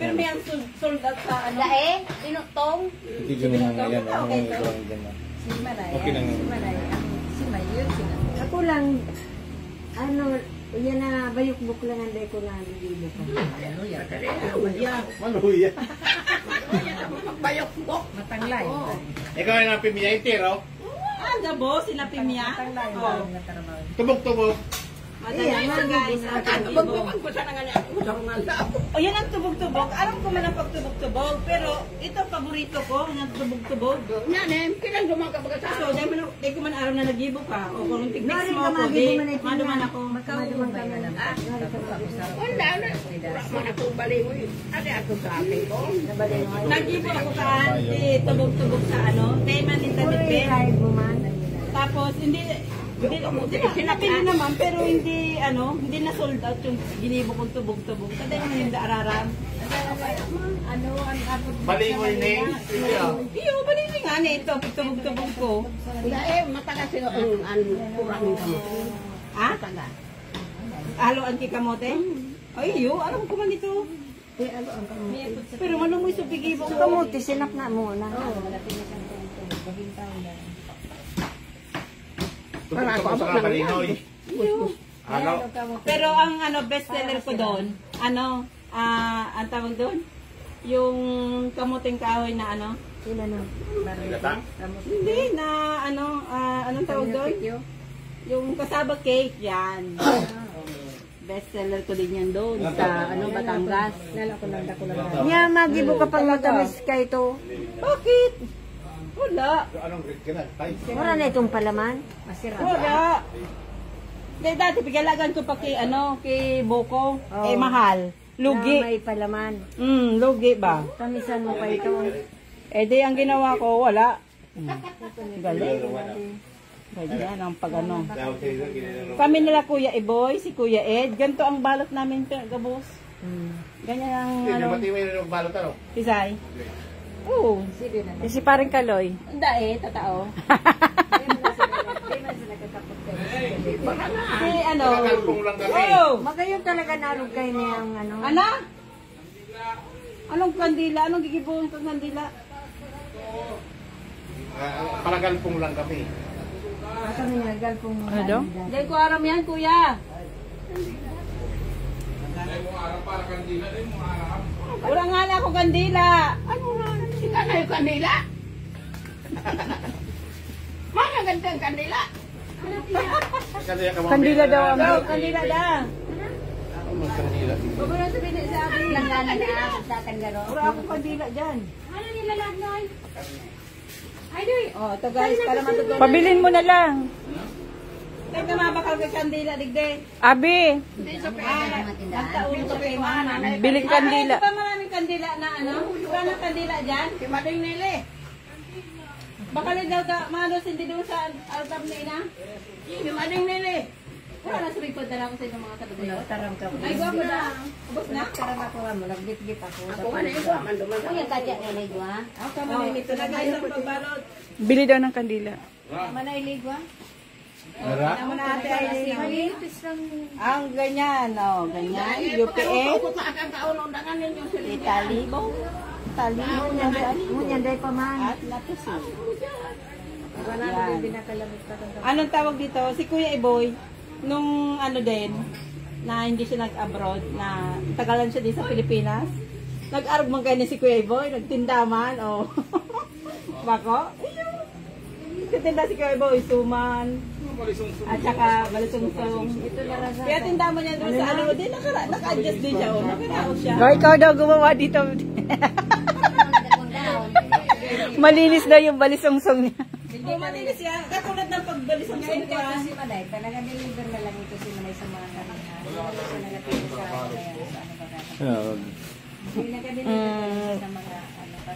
Pero may ang sold out sa ano? Dae, inutong. Hindi ganun nga yan. Si Maray. Okay lang. Si Maray. Si Mayor. Ako lang, ano, yan na, bayok-buk lang ang day ko na nilibo ko. Maluya. Bayok-bok. Matanglay. Ikaw ay napimiyay, tiro. Ah, gabo, sila Pimya. Oh. Tubog-tubog. Madali sa guys. Tubog-tubog ko siya na nga niya. O yan ang tubog-tubog. Alam ko man ang pagtubog-tubog. Pero ito paborito ko, ang tubog-tubog. Yan eh, kailan gumagabag ka sa so, di ko man araw na nagibo ka. O kung tig-fix mo ako, di, maduman ako. Maduman kami. Wala na. Wala ako balingon. Ano ako sa akin ko? Nagibo ako ka, di tubog-tubog sa ano. Teman din damit tapos hindi sinapili naman pero hindi hindi na sold out yung ginibo kong tubog-tubog. Sa dahil yung daararam. Ano ang abot Balingoy ni. Iyo, balingoy nga ni ito tubog-tubog ko. Matagal sila ang kurang mo. Ah? Haluan ki kamote? Ay, iyo, alam ko man ito. Pero manong may supigibo ko. Kamuti, sinap na muna. Pero ang best seller ko doon, ang tawag doon, yung kamuting kahoy na Sila na. hindi na anong tawag doon? Yung kasaba cake yan. Best seller ko din yan doon sa Batangas. Nya, magibo ka pang matamis ka ito. Bakit? Wala. Wala na itong palaman. Wala. Dati pigalagan ko pa kay Boko. Oh. Mahal. Lugi. Na may palaman. Lugi ba? Tamisan mo pa ito. Di ang ginawa ko, wala. Galing. Ganyan ang pag-ano. Kami nila Kuya Eboy, si Kuya Ed. Ganito ang balot namin, gabos. Ganyan ang balot ano? Pisay. Oo. Si paring Kaloy. Hindi tatao. Si Nakakalpong lang kami. Magayon talaga narog kayo niyang Ana? Anong kandila? Anong gigibuhon kang kandila? Palagalpong lang kami. kami nagal pong Hindi ko aram yan, kuya. Wala nga na ako kandila. Ano nga? Sika na yung kandila? Mga gandang kandila? Kandila daw ang Kandila daw. Kandila. Bago na sabihin sa akin. Langganan na ako sa Tanggaro. Wala akong kandila dyan. Ano nila lahat noy? Ay, doy. Oh, ito guys, para matutunan. Pabilin mo na lang. Ay, kamabakal kay kandila, digde. Abi, Magtaulo ko kay mana. biling kandila. Ay, pa maraming kandila na Wala na kandila dyan. Kimading nili. Baka rin daw malos hindi doon sa altar nila. Kimading nili. Wala na sabi ko dala ko sa inyong mga kadugayo. Tarang ka. Ay, guwapo na. Ubos na. Tarang ako mo, nagbit-bit ako. Ako nga na ito. Manduman Ano yung kanya nila dua? Ako ka manimito na guys ang pagbalot. Bili daw ng kandila. Manailigwa? Naman na ate ay Malipis lang. ang ganyan, ganyan. UPN. Italibo. Talibo niya dyan. Ngunyan day pa man. At lapuso. Wala na din binakalamit pa kang Anong tawag dito? Si Kuya Iboy, nung din, na hindi siya nag-abroad, na tagalan siya din sa Pilipinas. Nag-arog man kayo ni si Kuya Iboy, nagtindaman, Bako? Nagtinda si Kuya Iboy, suman. At saka balisungsong. Kaya tindaman niya doon sa din naka-adjust din siya, nakaraos siya. ikaw daw gumawa dito. Malinis daw yung balisungsong niya. Hindi malinis yan. Katulad ng pagbalisungsong ko. Si Maday, talaga deliver na lang ito si Maday sa mga kanina. Wala siya nagatingin sa Hindi nag-deliver sa mga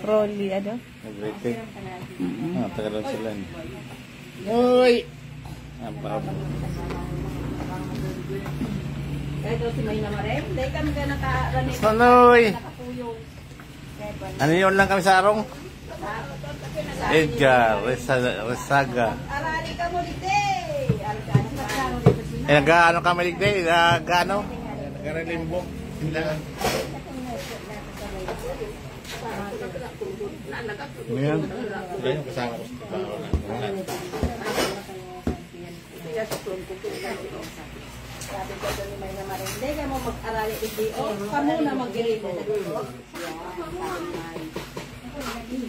Rolly, Nag-rating. Tagalan sila. Uy! Kaya daw si Mayna Marek. Dahil kami ka naka-ranik. Sanoy! Nakapuyong. Ano yun lang kami sa arong? Edgar, Resaga. Arali ka mo dite. Nag-ano kami ligday? Nag-ano? Nag-limbok. Ano yan? Yan, kasama ko sa trabaho na. Sabi ko doon ni May na marin, hindi ka mo mag-arali hindi. O, kamo na mag-iribo.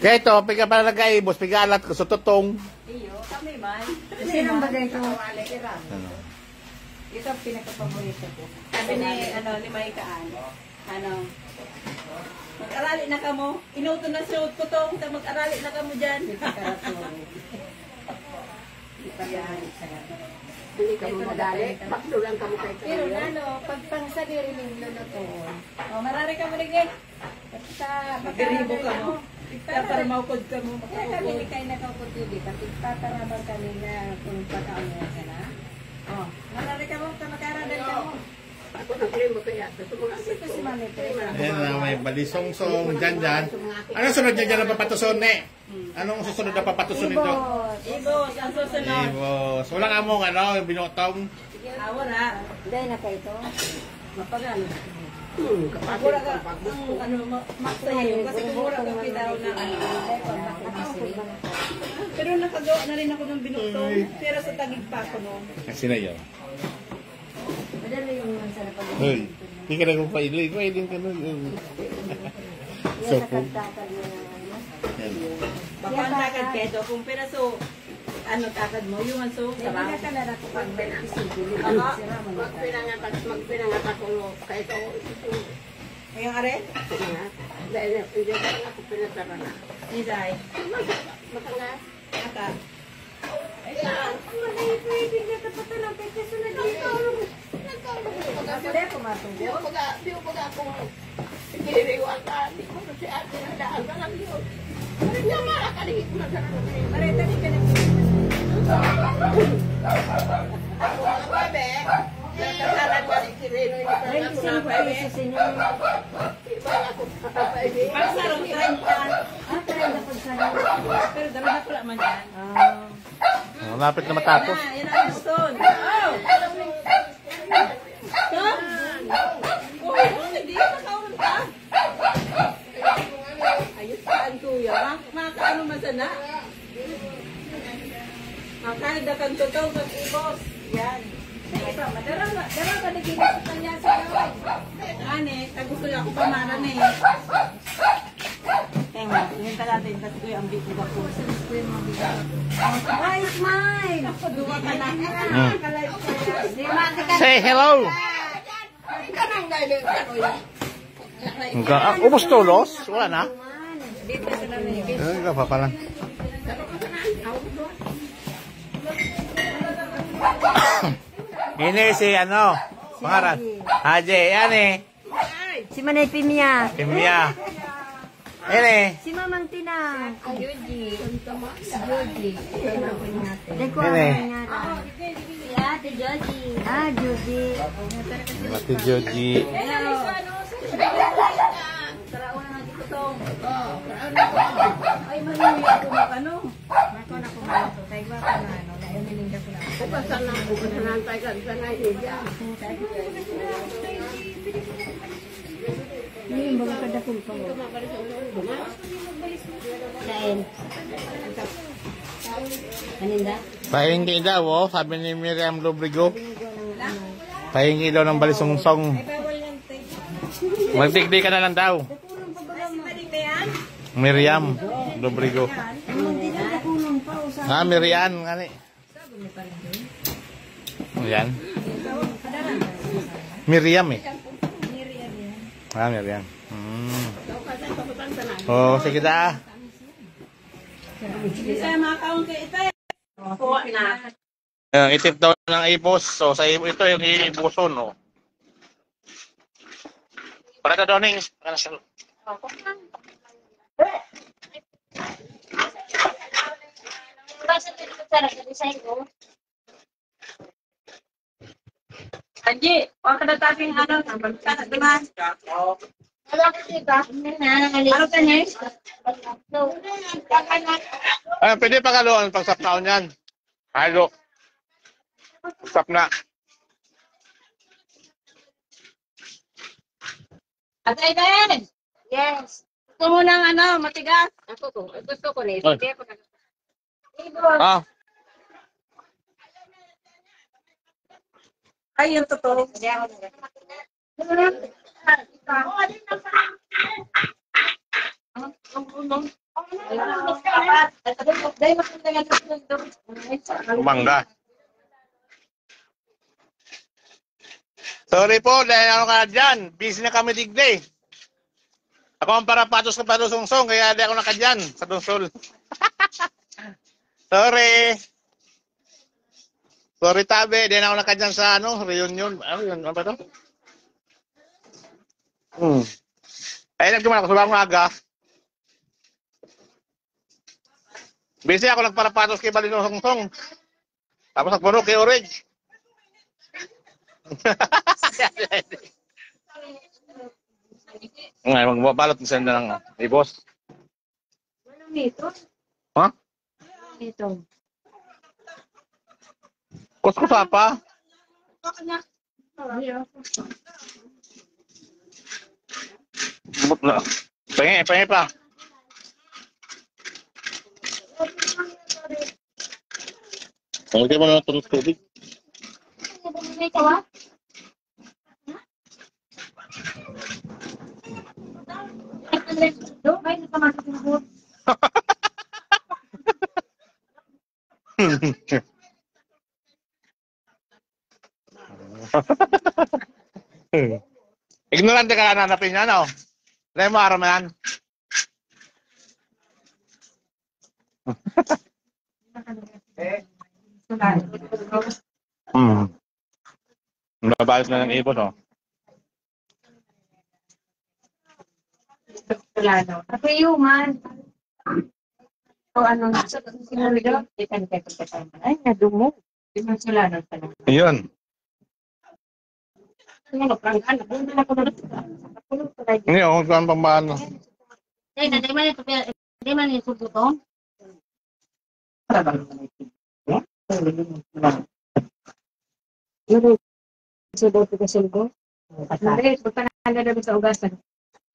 Kaya ito, piga para nag-aibos, piga alat ko sa tutong. Iyo, kami man. Sino ba dito? Ano? Ito ang pinaka-paborito ko. Sabi ni May Kaan, mag-arali na ka mo. Inuto na suot ko tong, mag-arali na ka mo dyan. Hindi ka mo madali. Baklo lang kamo kay Pero pag pang sa diri ning lulutuon. O, marari ka mo rin eh. Sa Mag-iribo ka mo. Para maukod ka mo. Kaya kami ni kay nakakutuli pati tataraman kami na kung pagkaon na na. O, marari ka mo, kamakaradal ka mo. Ako nang primo kaya. Ito si Mami Trema. Ayan na, may balisong-song dyan. Anong sunod dyan na papatuson eh? Anong susunod na papatuson nito? Ibos, ang susunod. Ibos. Walang among ano, yung binotong. Awa na. Dahil na kayo ito. Mapagal. Mura ka, maksaya yun. Kasi kumura ka kitaw na Pero nakagawa na rin ako ng binutong. Pero sa tagig pa ako no. Kasi na yun. Madali yung sa napag- Hoy, hindi ka na kung pailoy. Pailoy ka nun. Yan So, sa kagtatag mo na Baka ang takad keto. Kung peraso, takad mo, yung anso, Hindi sarap. na kalala ko pag may isipin. Magpinangat ako kay ito. Ngayong are, Dahil hindi ako pinasara na. Isay, Matangas. aka. Hindi ako matungkol. Di ko pag akong giliwan ka. Di ko si ate na daan ka lang yun. Hindi naman nakaligit na sa Marita ni ka na ako mga babe. Nakasalan ko si Kirino yung Ay, ako kasi na ko babe. sa sinyo. Iba ako mga babe. Pagsarong 30. Tayo na pagsano. Pero dami na pala man yan. malapit na matapos. Yan ang gusto. Oh! Ha? Uy, hindi ka nakaulan ka. Ayos saan kuya. Makaano masana. Makahida kang totoo kang ibos. Yan. Darang ka na gina sa kanya sa gawin. Ane, kagusto niya ako pamaran eh. Tenga, yun natin kasi ko yung ambit ko ako. Ay, smile! Duwa ka na. Say hello! Ubus tulos? Wala na? Ay, ka pa pala. Ini si ano? Pangaran? Haji, yan eh. Si Manay Pimia. Kimia. Ini. Si Mamang Tina. Yuji. Si Yuji. Deko Ini. niya. Si Ate Joji. Ah, Joji. Mati Joji. Ay, manuya ako makano. Mako na ko malo. Tayo ba ka na ano? Dahil nilinda ko na. Bukasan lang, bukasan lang tayo ka sa nahihiya. Hindi mo kada kung pa. Kain. Aninda? Pahingi daw, oh, sabi ni Miriam Lobrigo. Pahingi daw ng balisong-song. Magdigdi ka na lang daw. Miriam Lobrigo. Hindi na kulong pa usa. Ah, Miriam, ngani. Yan. Miriam eh. Ah, Miriam. Oh, sige da. Hindi sa mga kaon kay ito. Kuha na. Itip daw ng ibos. So, sa ito yung iiboson, no. Para daw ning. Anji, wag ka na taping ano, pagkakas naman. Ano ka niya? Pwede paghaluan pag sapnaon yan. Halo. Sapna. Atay Ben! Yes. Gusto mo ng ano, matigas? Ako ko, gusto ko rin. Ay. Hindi ako nag- Ah, Ay, yung totoo. Hindi ako nag- mangga. Sorry po, dahil ano ka dyan. Busy na kami digday. Ako ang parapatos ko pa song kaya di ako nakadyan sa donsol. Sorry. Sorry tabi, di na ako nakadyan sa ano, reunion. Ano yun? Ano ba to? Ay, nagduman ako sa bagong aga. Busy ako nagparapatos kay Balino Song. Tapos nagpuno kay Orange. Ngayon, magbabalot isa na lang. Boss. Anong nito? Ha? Nito. Kuskusa pa? Bumot na. Pengi pa. Okay mo na ito tubig. Ignorante ka na nanapin niya, no? Dahil mo araw na yan. Nabalit na ng ibon, no? Solano. Ako human. O ano na. Sinulido. Ay, nadumo. Yung Solano talaga. Yun. Ngayon, kung saan pang paano. Hindi man ito butong. Sudo ko sulgo. Hindi, pagpananda daw sa ugasan.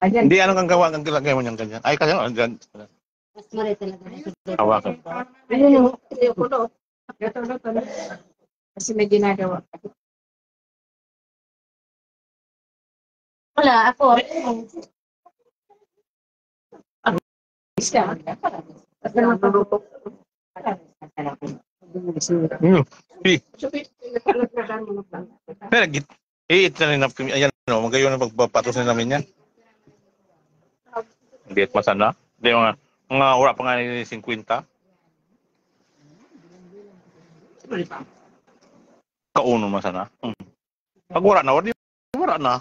Ayan. Hindi, anong kang gawa ng gilagay mo niyang ganyan? Ay, kasi andyan. Mas mare talaga. Hawakan. Ano yung kulo? Gato. Kasi may ginagawa. Wala, ako. Isa. Basta magpapapok. Pero, i-eat na rin na. Ayan, no? Magayon na magpapatos na namin yan. Hindi at masana. Hindi, mga ura pa nga ni 50. Kauno masana. Pag wala na, wala na.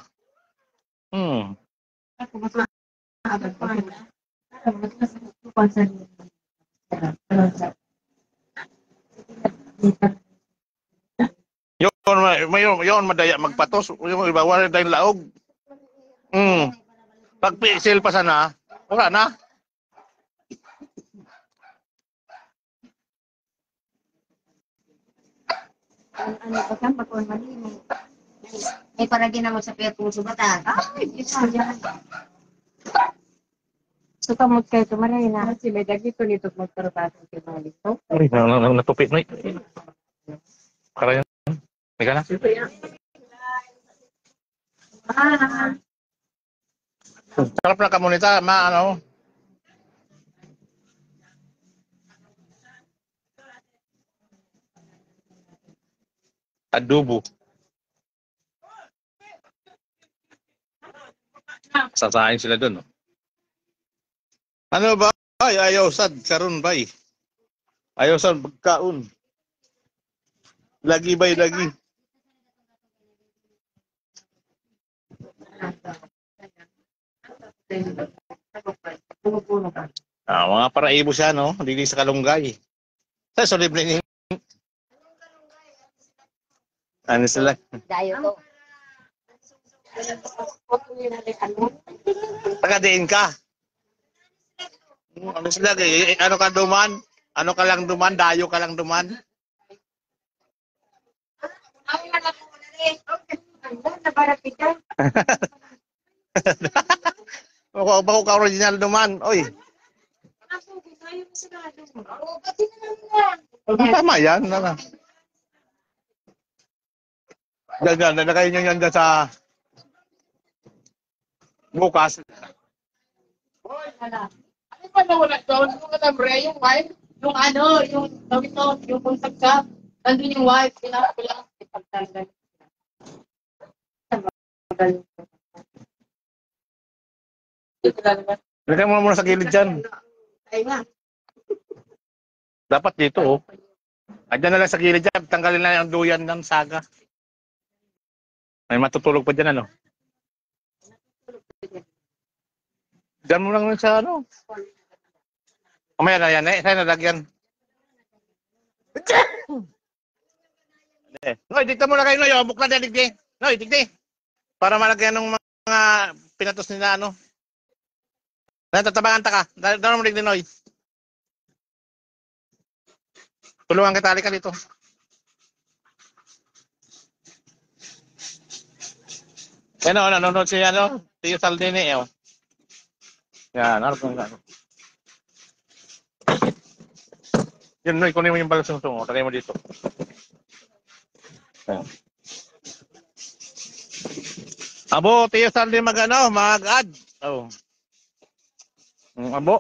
Ako mas maabot pa. Mas Yun, madaya magpatos. Yung iba, wala tayong laog. Pag pisil pa sana, wala na. ano pa kan pagkuhan mali may paragi na mo sa piyat puso bata. Ay, isa yan. So kamot kayo tumaray na. Si may dagito nito magtarutatang kinalito. Ay, natupit na. Karayan. May ka na? Sarap na kamunita, ano? Adobo. Sasahin sila doon, no? Ano ba? Ay, ayaw sad, karon bay. Ayaw sad, pagkaon. Lagi bay, lagi. Mga paraibo siya, no? Hindi sa kalunggay. Sa solib na ano sila? Dayo to. Tagadiin ka. Ano sila? Ano ka duman? Ano ka lang duman? Dayo ka lang duman? Bako ka original naman. Oy, tama yan. Diyan, nalagay nyo yan dyan sa bukas. Ano ba nawala doon? Yung alam, Ray, yung wife? Yung ano, yung tawid to, yung pagsagsa. Nandun yung wife, pinakabilang ipagtanggal. Lagay mo muna sa gilid dyan. Ay nga. Dapat dito, oh. Andyan na lang sa gilid dyan. Tanggalin na yung duyan ng saga. May matutulog pa dyan, ano? Diyan mo lang sa ano. Kamaya na yan, eh. Sa'yo nalagyan. Noy, dito mo na kayo, Noy. Bukla na, digdi. Noy, digdi. Para malagyan ng mga pinatos nila, ano. Natatabangan ta ka. Dala mo digdi, Noy. Tulungan kita, halika dito. Yan o, nanonood siya, ano, Tio Saldini, eh, o. Yan, harap ng ano. Yan, Noy, kunin mo yung balasungsong, o. Tagay mo dito. Yan. Abo, Tio Saldini mag-ano, mag-add. Oh. Abo.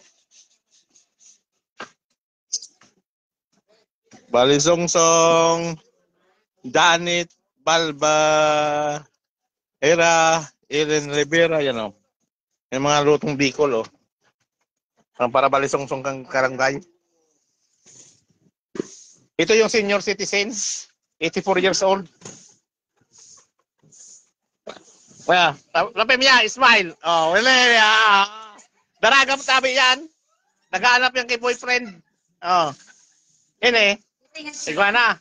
Balisungsong, Danit, Balba, Era, Ellen Rivera, yan o. Yung mga lutong Bicol, o. Ang para balisungsong kang karangay. Ito yung senior citizens, 84 years old. Kaya, lapim niya, smile. Oh, wala. Daragam tabi yan. Naghahanap yan kay boyfriend. Oh. Yan eh. Ikaw na.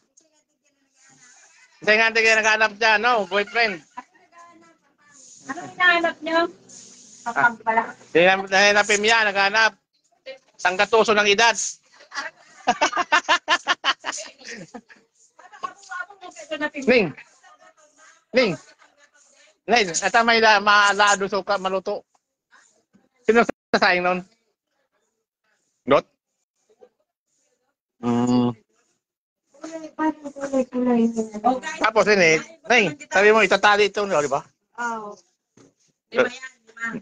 Kasi nga tingin naghahanap dyan, no? Boyfriend. Ano hinahanap niyo? Kapag pala. Hinapim yan, naghahanap. Sanggatuso ng edad. Ning. Ning. Ning, ata may maalado suka maluto. Sino sasayang nun? Dot? Tapos ini, Ning, sabi mo itatali ito, di ba? Oo.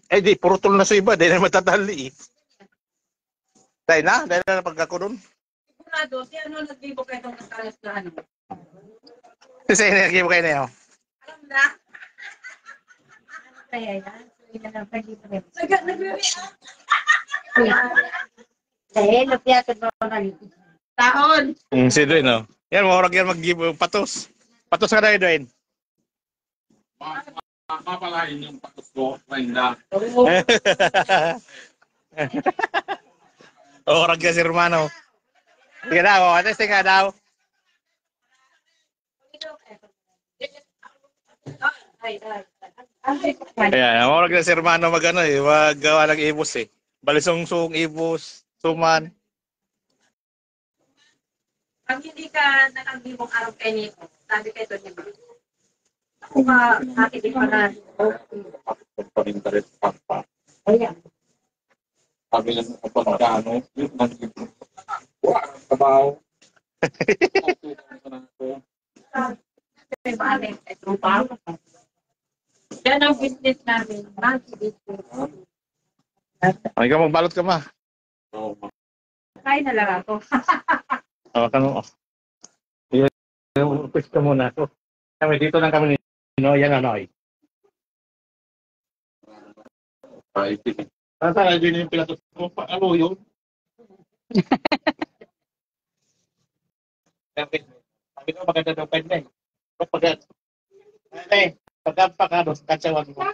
Eh di, purutol na sa iba, dahil na matatali eh. Dahil na pagkako doon. Sigurado, si ano nagbibo kayo itong katalas na ano? Kasi nagkibo kayo na yun. Alam na? Kaya yan. Hindi na lang pwede pa rin. Nag-react. Dahil, napiyatod mo na rin. Taon. Si Dwayne, no? Yan, maurag yan mag-give patos. Patos ka na yun, Dwayne. Papalain yung patos ko, Wenda. Maurag yan si Romano. Sige daw, ateste nga daw. Ayan, maurag yan si Romano mag-ano eh, magawa ng ibos eh. Balisong-sung, ibos, suman. Pag hindi ka nakagbibong araw kayo nito, sabi kayo ito niya. Ako ka, hindi pa na. Panindarit pa. Ayan. Sabi lang ng pagkano, yung nandito. Wala, kabaw. Yan ang business namin. Ay ka magbalot ka ma. Kain na lang ako. Hawakan mo. Push ka muna ako. Kami dito lang kami no, yan ano ay. Saan din yung pilatos mo? Ano yun? Sabi ko maganda daw pwede. Pagkat pagkapakado sa katsawan mo.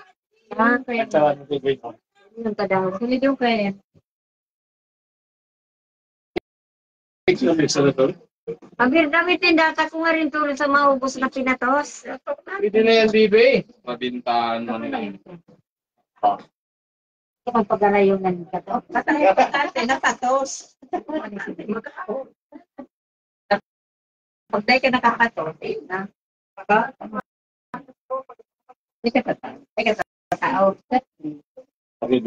Kaya. Katsawan mo bibig mo. Ano ka daw? Hindi daw kaya. Abir, gamitin data ko nga rin tulad sa maubos na pinatos. Pwede na yan, Bibi. Mabintaan mo nila. Magpagalayo na nito. Matayo pa natin na patos. Pag tayo ka nakapatos, na. Hindi ka tao. Sabi,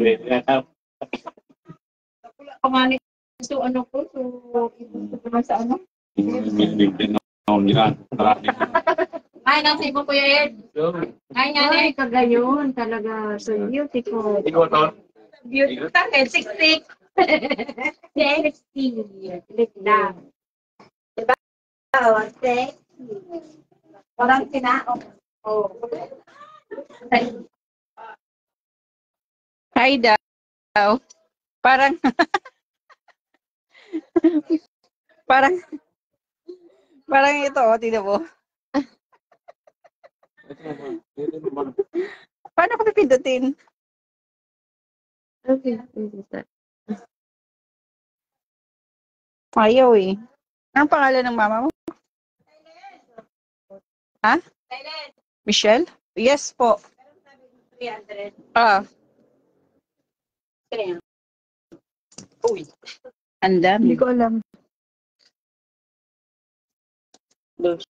Pangalit so ano ko, so ito naman sa ano. Ay, nasa ibo ko yan. Ay, Ay, kagayon. Talaga. So beautiful. Ikaw to? Beautiful. Takit, siksik. Sexy. Lit lang. Diba? Oh, sexy. Walang tinaong. Oh. Hi daw. Parang, parang, parang ito, oh, tignan mo. Paano ko pipindutin? Okay. Ayaw eh. Anong pangalan ng mama mo? Ha? Michelle? Yes po. 300. Ah. Kaya. Uy. Ang dami. Hindi ko alam. 200.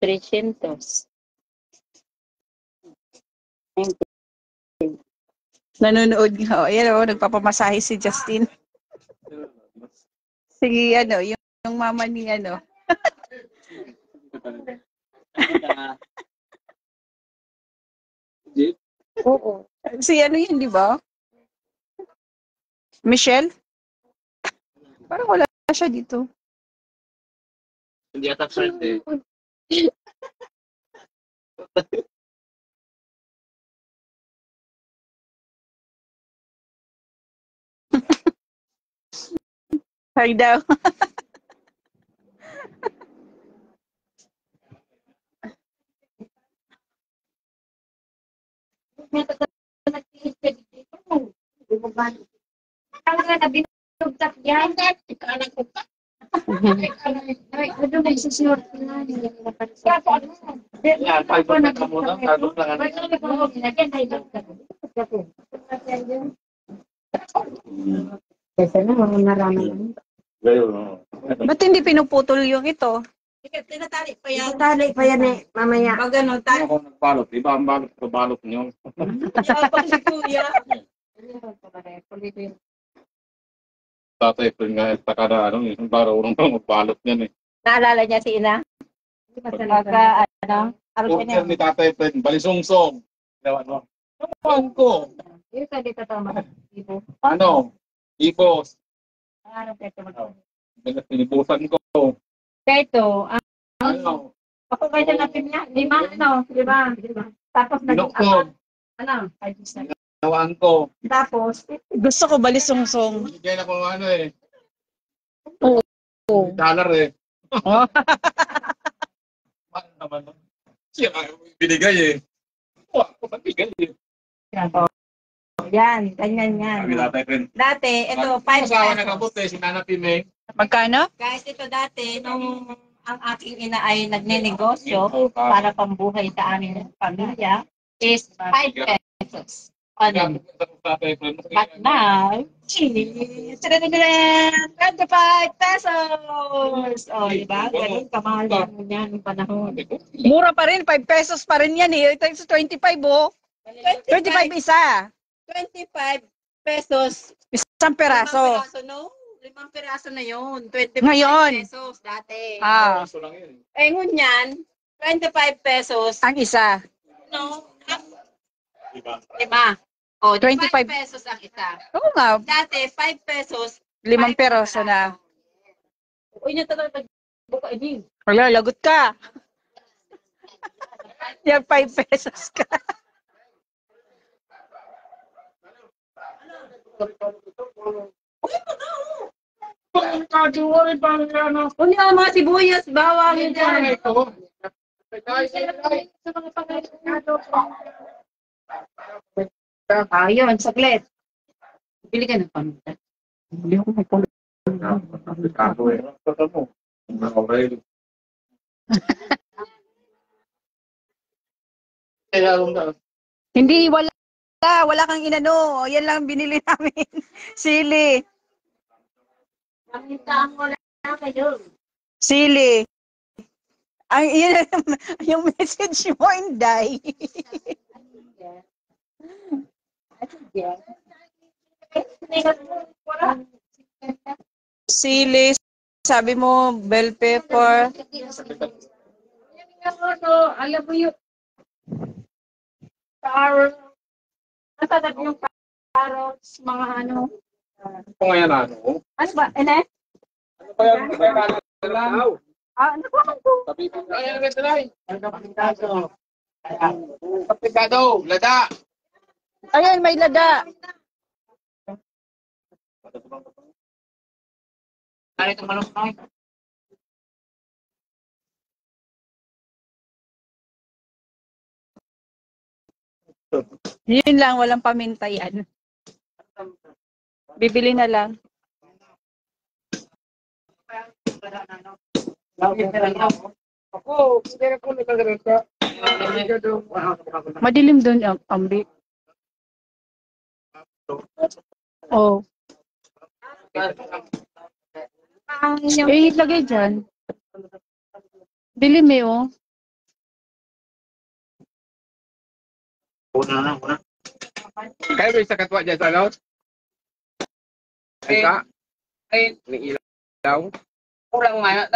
300. Nanonood nga. Ayan o, nagpapamasahe si Justin. Sige, ano, yung mama ni ano. Oo. Si ano yun, di ba? Michelle? Parang wala siya dito. Hindi ata friend eh. Hi daw. Talaga na binugtap yan. Ay, ano ba susunod na? Yan, 500 ka muna. Talog lang ano. Kasi na, mga marami. Gayon, no? Ba't hindi pinuputol yung ito? Tinatali pa yan. Tinatali pa yan eh, mamaya. Pag ano, Ano ako nagbalot? Iba ang balot ko, balot niyo. tapos si kuya. Tatay ko nga, takada, ano, yung baro nung magbalot niyan eh. Naalala niya si Ina? Pagka, ano, Order ni Tatay Fred, balisungsong. Ginawa, no? Naman ko. Yung sa dito tama. Ano? Ibos. Ano ito? Pinibusan ko. Ito, Ano? ako kaya natin niya, 5, ano, 5. Tapos Binukod. ano, 5. Gawaan ko. Tapos, Gusto ko balisungsong. Bigyan ako ng ano eh. Oo. Dollar eh. Oh. Mahal naman. Siya binigay eh. Wah, ako bigay eh. yan, ganyan yan. Sabi Tatay Fred. Dati, ito, 5 Asawa na pesos. kabot eh, si Nana Pimeng. Magkano? Guys, ito dati, nung ang aking ina ay nagnenegosyo para pambuhay sa aming pamilya, is 5 pesos. Ano? But now, 25 pesos! O, diba? Ganun, kamahal mo yan ng panahon. Mura pa rin, 5 pesos pa rin yan eh. Ito is 25 oh. 25 isa. 25 pesos. Isang peraso. 5 peraso, no? 5 peraso na yun. 25 Ngayon. pesos dati. Ah, Eh, ngunyan, 25 pesos. ang isa. No? 5. O, 25 25 pesos ang isa. Oo nga, Dati, 5 pesos. 5 5 peraso na. Uy, niya talaga buka ini. Wala, lagot ka. Yan, 5 pesos ka. Uli ang mga sibuyas, bawang yun dyan. Ayun, saglit. Bili ka ng panutan. Hindi ako may polo. Hindi, wala. Wala kang inano. Yan lang binili namin. Sili. Pamintaan ko lang kayo. Sili. Ang yun, yung message mo, Inday. Sili, sabi mo, bell pepper. Alam mo yung carrots. Nasarap yung carrots, mga ano. Kung ngayon ano? Ano ba? Ene? Ano ba yan? Ano ba yan? Ano ba ko? Sabi ko, ay, ano ba ito? Kaplikado, lada. Ayan, may lada. Ano itong malungkot? Yun lang, walang paminta yan. Bibili na lang. Ako, hindi na po nagkagalit ka. Madilim doon, Ambi. Oh. Eh, ilagay dyan. Dilim eh, oh. Una. Kaya may isa katwa dyan sa laut? Ay ka? Ay, may ilaw? Kulang nga.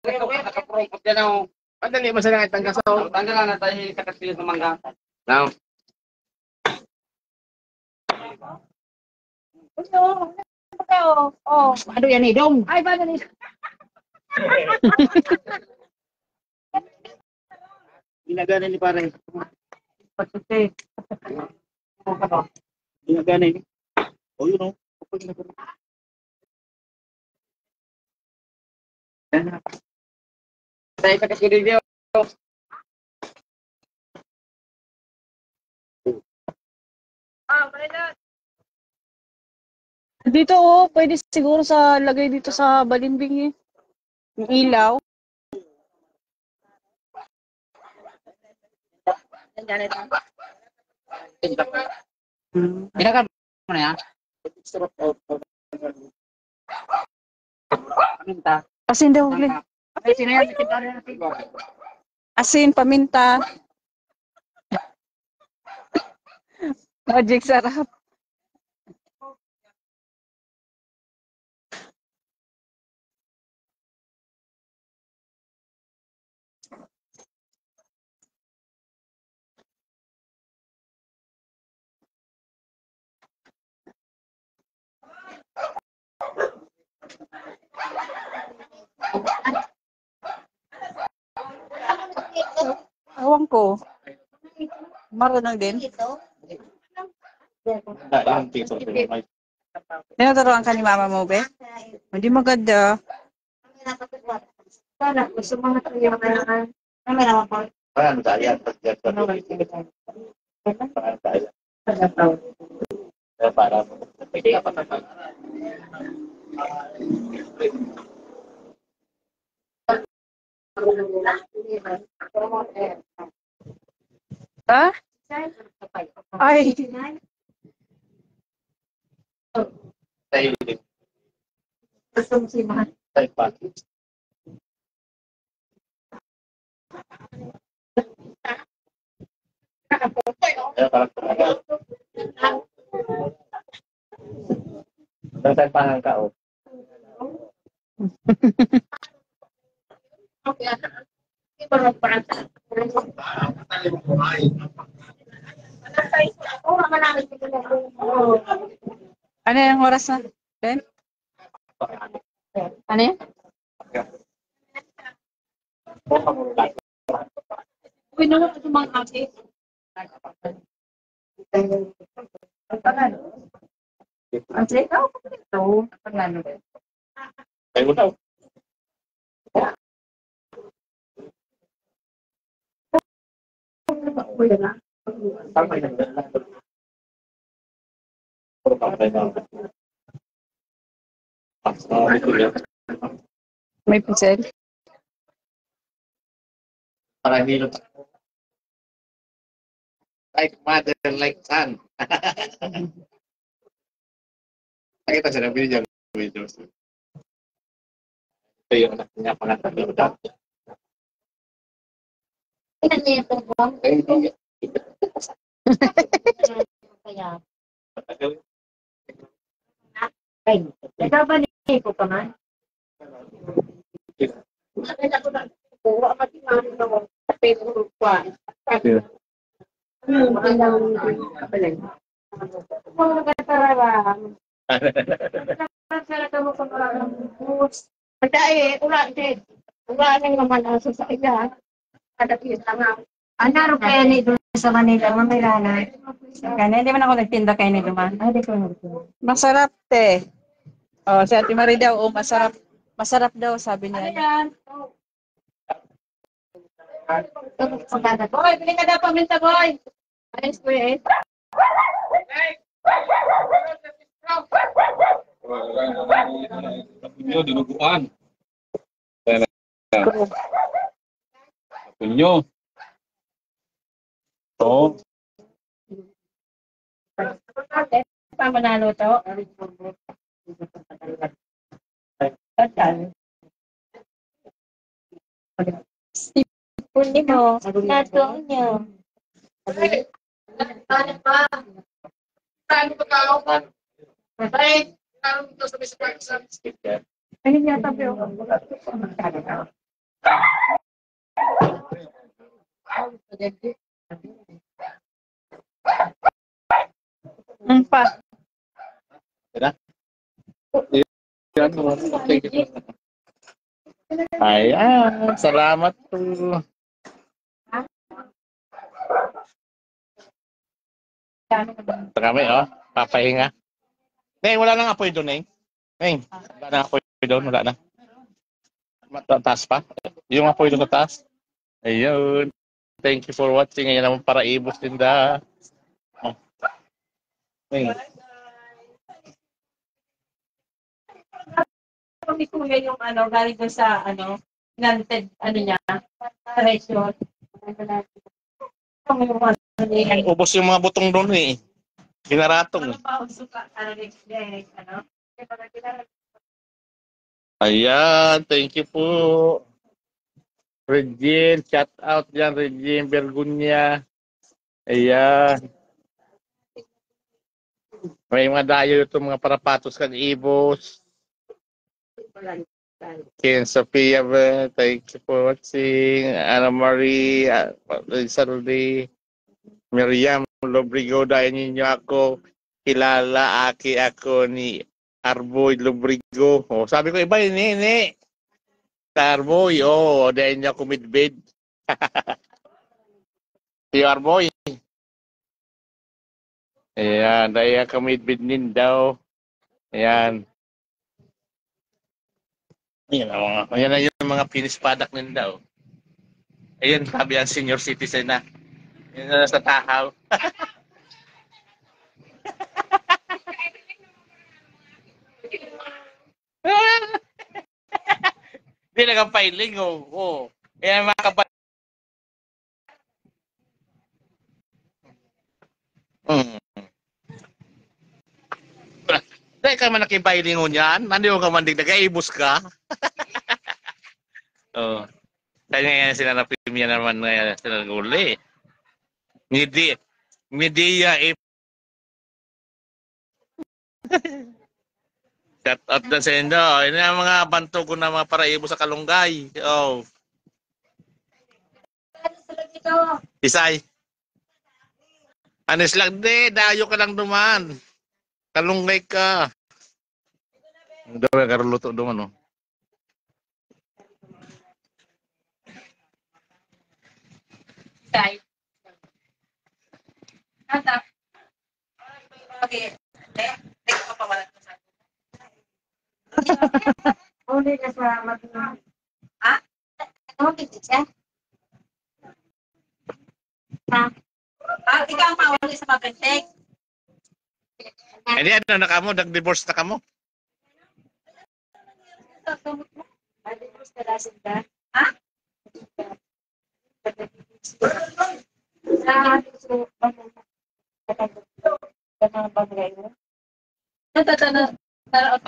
Nakaprongkot dyan ako. Madali mo sa langit ang kasaw. Tanggalan na tayo sa kaspilit ng mangga. Now. Ano yan eh, dong? Ay, ba na Ginagana ni pare. Pagsusi. Ginagana ni. Oh, yun o. Tayo sa kaspilit dyan. Dito, oh. Pwede siguro sa lagay dito sa balimbing eh. Yung ilaw. Pinakal mo na yan? Paminta. Asin daw, huli. Ay, sino yan? Asin, paminta. Magic sarap. Awang ko. Marunong din. Tinuturuan ka ni mama mo, be? Hindi maganda. Sana, gusto mga tayo na may naman po. Parang tayo. Para Pwede ka pa. Ha? Ay. tayo Gusto mo si Mahal. tayo pa. Kaya parang tumagal. Tayo pa ng kao. Ano yung oras na? Ben? Ano yan? Uy, naman ito mga ate. Ang say, ito. Pagano ba? Tayo mo daw. Uy, na. May pinsel? Para hilot. Like mother, like son. Nakita siya ng video. Ito yung anak niya, pangatang yung dati. Ilan na yung Ay, hindi. niya. Ay, nagkabalik ko pa man. Nakita ko na kuha mati-mati na pero kwa. Mga katararang. Sarap mo kung parang bus. Pagkain, ulan din. Ulan ang naman ang sasakyan. Kadapit lang ako. Anaro kaya ni doon sa Manila, mamaya na. Kaya hindi man ako nagtinda kayo ni Duman. Ay, di ko nagtinda. Masarap, te. Oh, si Ate Marie daw, oh, masarap. Masarap daw, sabi niya. Ayan. Boy, bili ka daw paminta, boy. Ayos ko eh. Punyo, dinuguan. Punyo. Oo. Pa manalo to. Total. Puni mo. Nato niyo. Ano pa? Ano pa tao ka? Ay, ano ito sa Mr. Sa Ayun yata pero. Pa. Ayan, salamat po. Ito kami, oh. Papahinga. Neng, wala nang apoy doon, Neng. Neng, wala nang apoy doon, wala na. Taas pa. Yung apoy doon sa taas. Ayun. Thank you for watching. Ayan naman para ibos tinda. Oh. Neng. Kami kuya yung ano, galing doon sa ano, planted, ano niya, treasure. Kami yung ano, Ubos yung mga butong doon eh. Ginaratong. ano pa, suka, ano, next, ano. Ayan, thank you po. Regine, shout out dyan, Regine Bergunya. Ayan. May mga dayo ito, mga parapatos kag ibos. Ken Sophia, thank you for watching. Ana Marie, Saldi, Miriam Lobrigo, dahil ninyo ako kilala, ako ni Arboy Lobrigo. Oh, sabi ko iba ini. Arboy, oh, dahil niya ako midbed. Si Arboy. Ayan, dahil ako midbed nin daw. Ayan. Ayan na yung mga pinispadak nin daw. Ayan, sabi ang senior citizen na. Yan na sa tahaw. Hindi nag-filing, oh. Ayan mga kapatid. Dahil ka man nakifiling mo niyan, nandiyo ka man nag-aibos ka. Oh. Kaya ngayon sila na premium naman ngayon sila nag-uli. Media Shout out na sa inyo. Yun ang mga banto ko na mga paraibo sa Kalunggay. Oh. Isay. Anis lang dayo ka lang duman. Kalunggay ka. Daw ka luto duman, oh. Isay. Kata. Okay. Tek pa wala ko sa. Uli ka sa matulog. Ah? Ano kiti siya? Ha? Ah, ikaw ang pawali sa mabentek. Hindi ano na kamo, nag-divorce na kamo. Ha?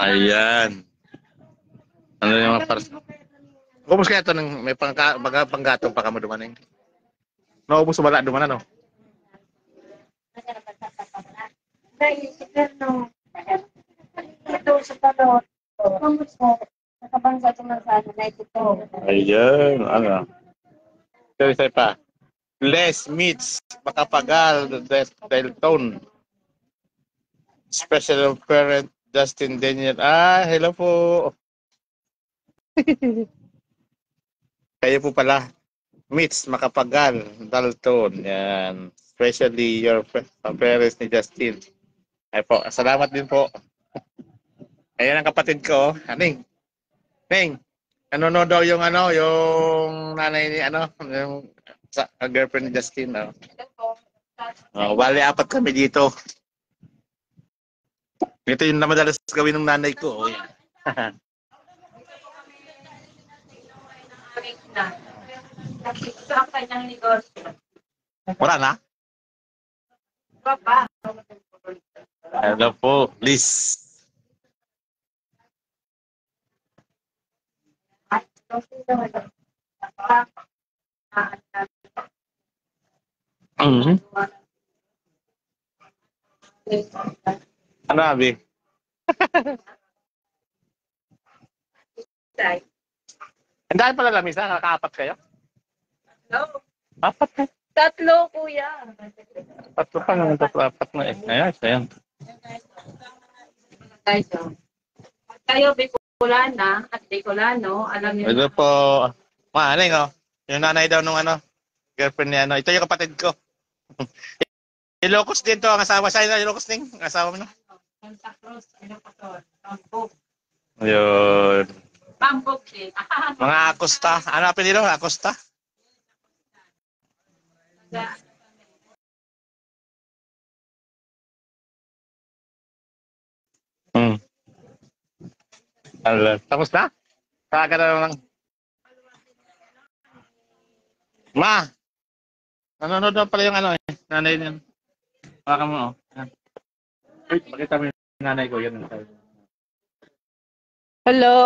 Ayan. Ano yung mga paras? Ubus kaya ito ng may panggatong pa kamo dumaning. No, ubus wala dumanan, no? Ito sa talot. Nakabangsa ito ng sana na ito. Ayun, ano. Isa pa. Les meets makapagal Delton. Special parent Justin Daniel. Ah, hello po. Kayo po pala. Meets makapagal Dalton. Yan. Especially your parents ni Justin. Ay po, salamat din po. Ayan ang kapatid ko. Aning. Ning. Nanonood daw yung yung nanay ni yung girlfriend ni Justin. Bali, 4 kami dito. Ito yung na madalas gawin ng nanay ko. Yan. Ito ang kanyang negosyo. Wala na? Papa. Hello po, please. Ano, Abi? Ang dahil pala lamisa, nakaka-4 kayo? Hello. 4 kayo? 3, kuya. 4 pa naman, 4 na eh. Ayan. Kayo, Bicolana at Bicolano, alam niyo Ito po. Maaling, yung nanay daw nung girlfriend niya, ito yung kapatid ko. Ilocos din to, ang asawa sa Ilocos din, ang asawa mo na. Santa Cruz, Pambog. Ayun. Pambog din. Mga Acosta. Ano apelido? Acosta? Tapos na? Saka na lang. Ma! Nanonood na pala yung nanay niya. Baka mo, pakita mo yung nanay ko. Yan. Hello.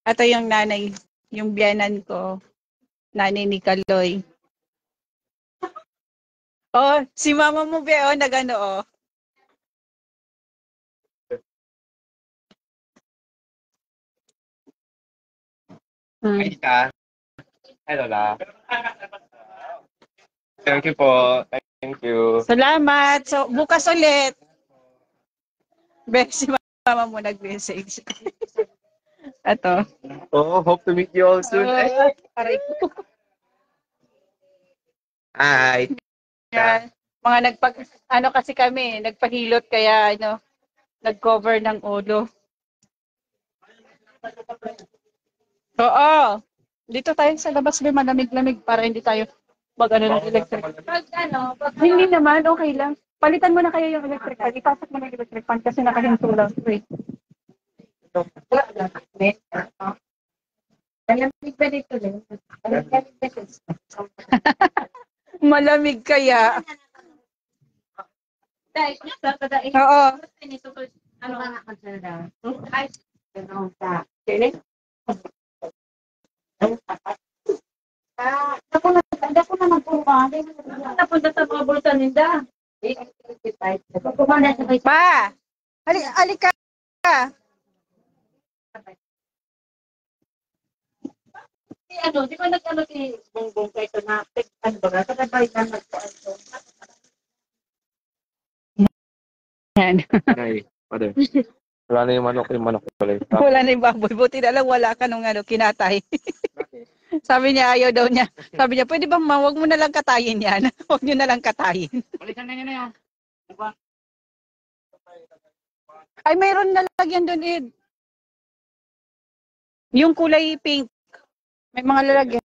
Ito yung nanay, yung biyanan ko. Nanay ni Kaloy. Oh, si mama mo ba nagano Ay, Tita. Ay, Lola. Thank you po. Thank you. Salamat. So, bukas ulit. Si mama mo nag-message. Ito. Oh, hope to meet you all soon. Aray ko. Hi. Yan. Mga kasi kami, nagpahilot kaya nag-cover ng ulo. Oo. Dito tayo sa labas may malamig-lamig para hindi tayo ng electric. Hindi naman, okay lang. Palitan mo na kayo yung electric fan. Ipasok mo na yung electric fan kasi nakahinto lang. Wait. Malamig kaya. Oo. Ano ka nakagsalda? Ako na magpuka. Napunta sa mga bulsa ninda. Pa! Halika! Di ba si Bongbong kayo na ano ba? Sa kabay na nagpuan. Yan. Hi. Father. Wala na yung manok pala. Wala na yung baboy. Buti na lang wala ka nung kinatay. Sabi niya, ayaw daw niya. Sabi niya, pwede ba wag mo na lang katayin yan? Wag niyo na lang katayin. Balikan na niya na yan. Diba? Ay, mayroon na lagyan doon, Ed. Yung kulay pink. May mga lalagyan.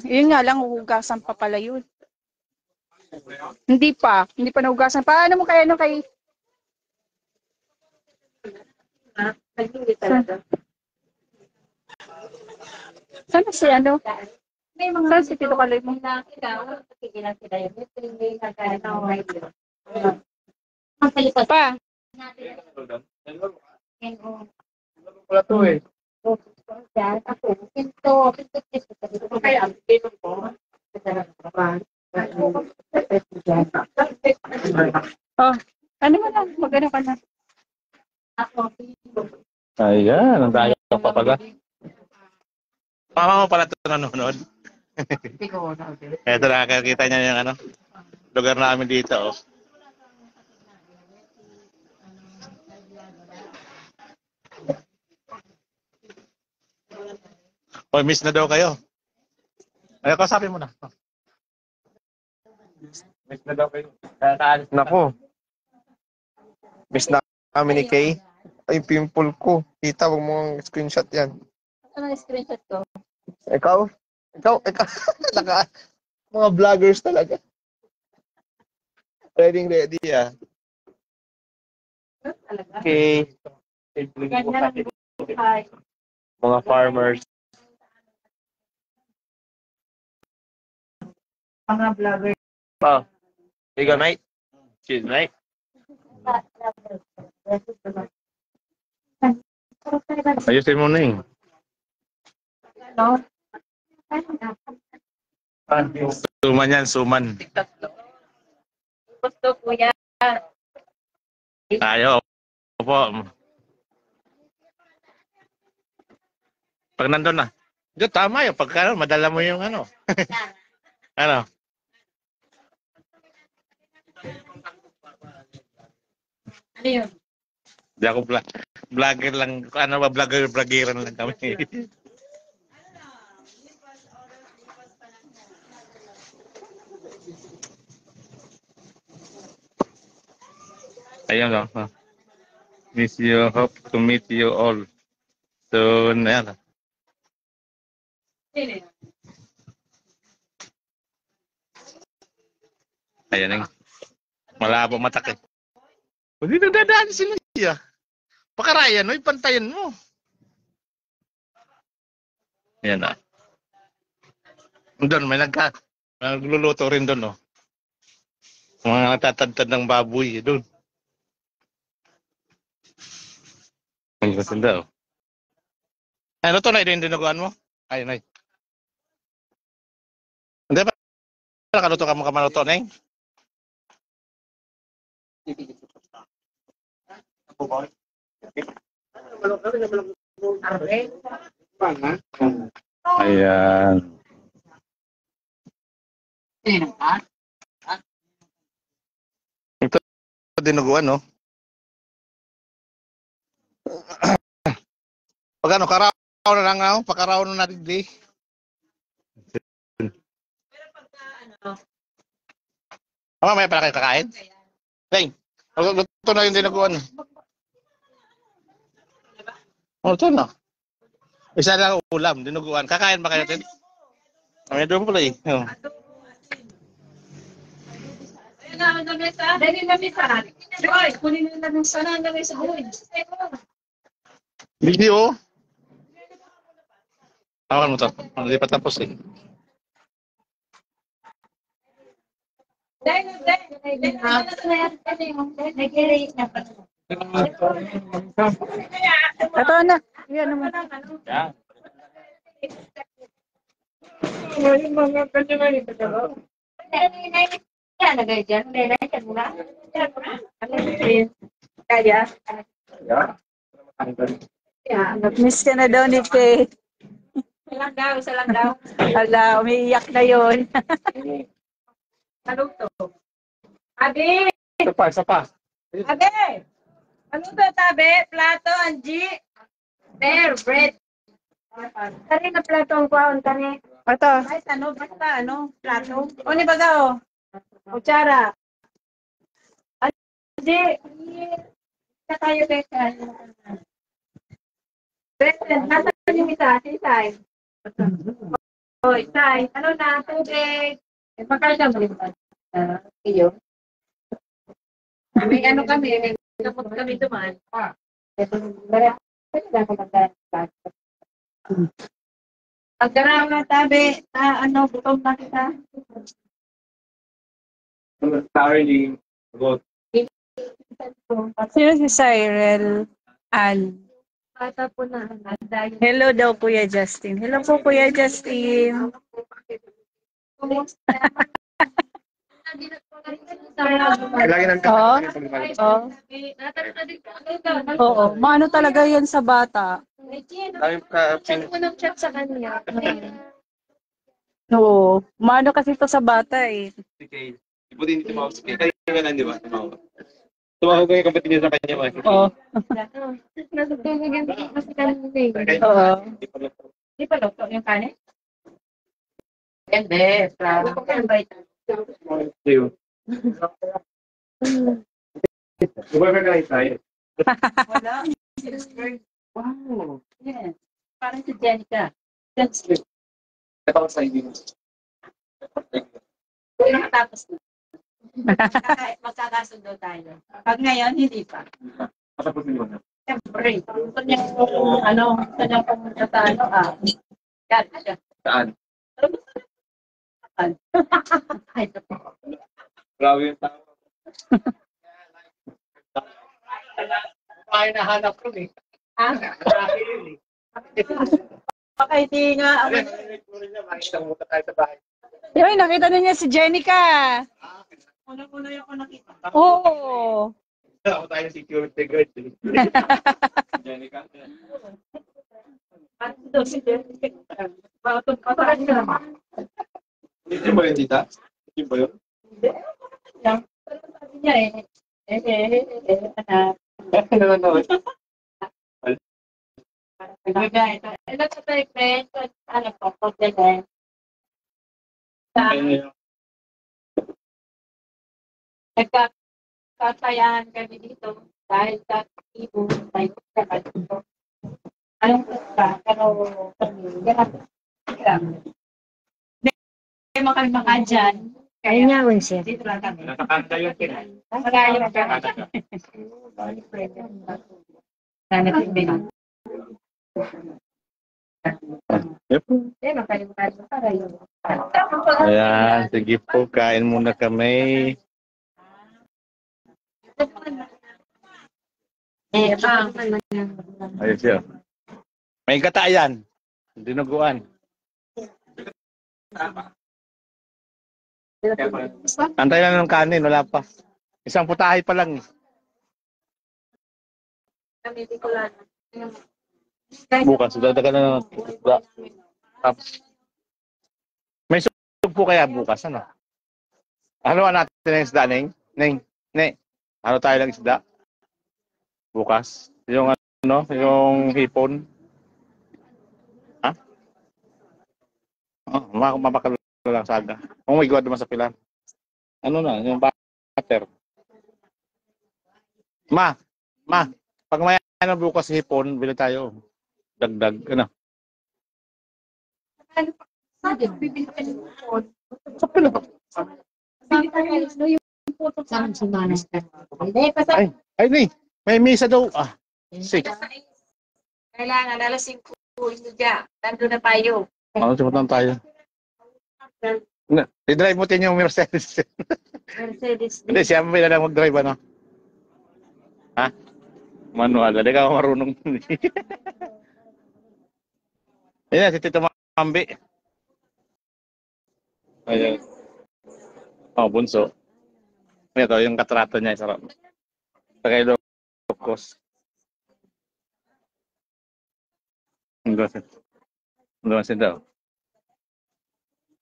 Yun nga lang, hugasan pa pala yun. Hindi pa nahugasan. Paano mo kaya kay... Sana si May mga Saan si Tito Kaloy mo? Nakikilang sila yun. May Pa, Wala to eh. oh, Ano mo lang, magano ka na. Ayan, ang daya pa pala. Mama mo pala ito nanonood. Ito nakakita niya yung ano, lugar namin dito. Oh. Oy, miss na daw kayo. Ay, kausapin mo na. Miss na daw kayo. Nako. Miss na kami ni Kay. Ay, pimple ko. Tita, huwag mong screenshot yan. Ano yung screenshot ko? Ikaw? Naka, mga vloggers talaga. Ready, ah. Okay. Ganyan ang buhay. Mga farmers. Mga vlogger. Oh. You go, mate. Cheers, mate. Ayusin mo na eh. No? Suman yan, suman. Gusto ko yan. Tayo. Opo. Pag nandun na. Diyo, tama yun. Pagka madala mo yung ano. Ano? Ano yun? Di ako vlogger lang. Ano ba, vloggeran lang kami. Ayun lang. Miss you. Hope to meet you all soon. Ayan. Ayan. Malabo matak eh. Hindi nagdadaan sila siya. Pakarayan, no? Ipantayan mo. Ayan na. Doon, may nagluluto rin doon, no? Mga natatadtad ng baboy, doon. Ang ganda, oh. Ano to, na? Ito yung dinuguan mo? Ayun, ay. Hindi pa. Nakaluto ka mo kamaluto, Neng? Ayan. Ito dinuguan, no? Pag ano, karaw na lang ako, pakaraw na natin di. May pala kayo kakain? Deng, luto na yung dinuguan. Luto na. Isa lang ulam, dinuguan. Kakain ba kayo natin? May doon pala eh. Oh. Ayun na mesa. Dali na mesa. Boy, kunin mo na ng sana na mesa. Video. Awan mo to. Hindi pa tapos eh. Ito na. Yan naman. Kaya? Miss ka na daw ni Kay. Isa lang daw. Ala, umiiyak na yun. Ano to? Abi! Isa pa. Abi! Ano to, tabi? Plato, Angie? Bear, bread. Tari na plato ang kwaon, tari. Ito. Ay, ano, basta, ano, plato. O, ni baga, o. Kutsara. Angie! Isa tayo, Beka. Beka, nasa yung isa? Si Isay. O, Isay. Ano na, tubig. Magkano mo rin ba? Iyo. May ano kami, may napot kami duman. Pagkaraw na tabi, ano, gutom na kita. Sorry, good. Sino si Cyril? Ann. Bata po na. Hello daw, Kuya Justin. Hello po, Kuya Justin. Lagi ng Oo. kapatid. Oo. Oo. Maano talaga yan sa bata. Dami ka Oo. Maano kasi to sa bata eh. Kay. Ipo din tumawag si Kay. Kaya lang, di ba? Tumawag. Tumawag ko yung kapatid niya sa kanya. Oo. Oo. Di pa luto yung kanin? Hindi. Ayun. Diba ka guys tayo? Wala. Wow. Yes. Parang si Jenica. That's good. Ito ko sa inyo. Nakatapos na. Magkakasundo tayo. Pag ngayon, hindi pa. Patapusin mo na. Siyempre. Gusto niya gusto niya pumunta sa yan. Saan? Ay, Grabe yung tao. Tayo nahanap ko eh. Grabe yun eh. Baka hindi nga. Pumunta tayo sa bahay. Yoy, nakita na niya si Jenica. Una-una yung ako nakita. Oo. Ako tayo security guard. Jenica. si Jenica. Bakit ka naman? Hindi ba yun, tita? Hindi ba yun? Sabi niya Nanonood. Ito sa tayo, friend. Ano po, pagdagan. Nagkakasayahan kami dito dahil sa ibo tayo sa dito. Anong ka? Pero kami, hindi mo kami makadyan. Kaya nga, siya. Dito lang kami. Nakakanta yun. Malayo ka. Sana pinbili. Ayan, sige po, kain muna kami. Ayos yun. May katayan. Dinuguan. Antay lang ng kanin, wala pa. Isang putahe pa lang. Bukas, dadagan na ng isda. Tapos, may sug po kaya bukas, ano? Ano natin ng isda, Neng? Neng, ano tayo ng isda? Bukas. Yung yung hipon. Ha? Oh, mapakalo lang saga. Oh my God, masapilan. Ano na, yung butter. Ma, pag may bukas hipon, bili tayo. Dagdag, ano? Sa pila ba? Ay, may misa daw. 6. Kailangan, alas 5 dyan. Nandun na tayo. Ano, simutan tayo. I-drive mo din yung Mercedes. Mercedes. Hindi, siya mo lang mag-drive, ano? Ha? Manual. Hindi ka marunong. Ayan, si Tito Mambi. Ayan. Oh, bunso. Ito, yung katrato niya. Sarap. Tagay Locos. Ang sin daw.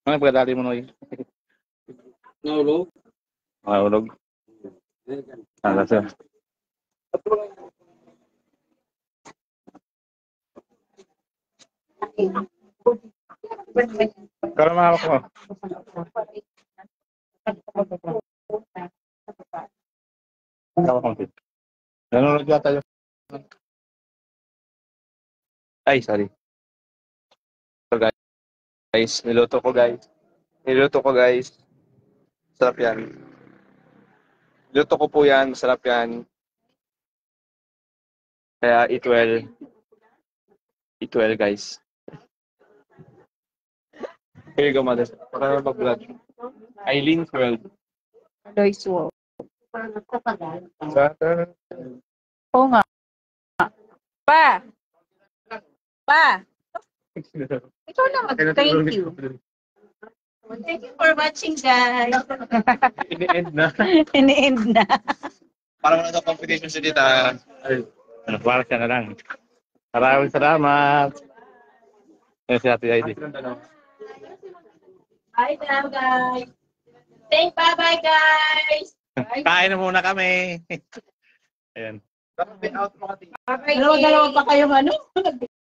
Ano pagkadali mo, Noy? Nahulog? Mahulog. Kasi. Kalau mahal ko. Nanonood yata yun. Ay, sorry. So guys, niluto ko guys. Sarap yan. Niluto ko po yan, masarap yan. Kaya eat well. Eat well, guys. Here you go, mother. Para mag-vlog. Eileen's World. Lois World. Sa Oo nga. Pa! Ikaw na mag-thank you. Thank you for watching, guys. Ini-end na. Ini-end na. Para wala na competition si Tita. Ano, para siya na lang. Maraming salamat. Yan si Ate ID. Bye now, guys. Say bye-bye, guys. Kain na muna kami. Ayan. Bye-bye. Dalawa-dalawa pa kayong ano?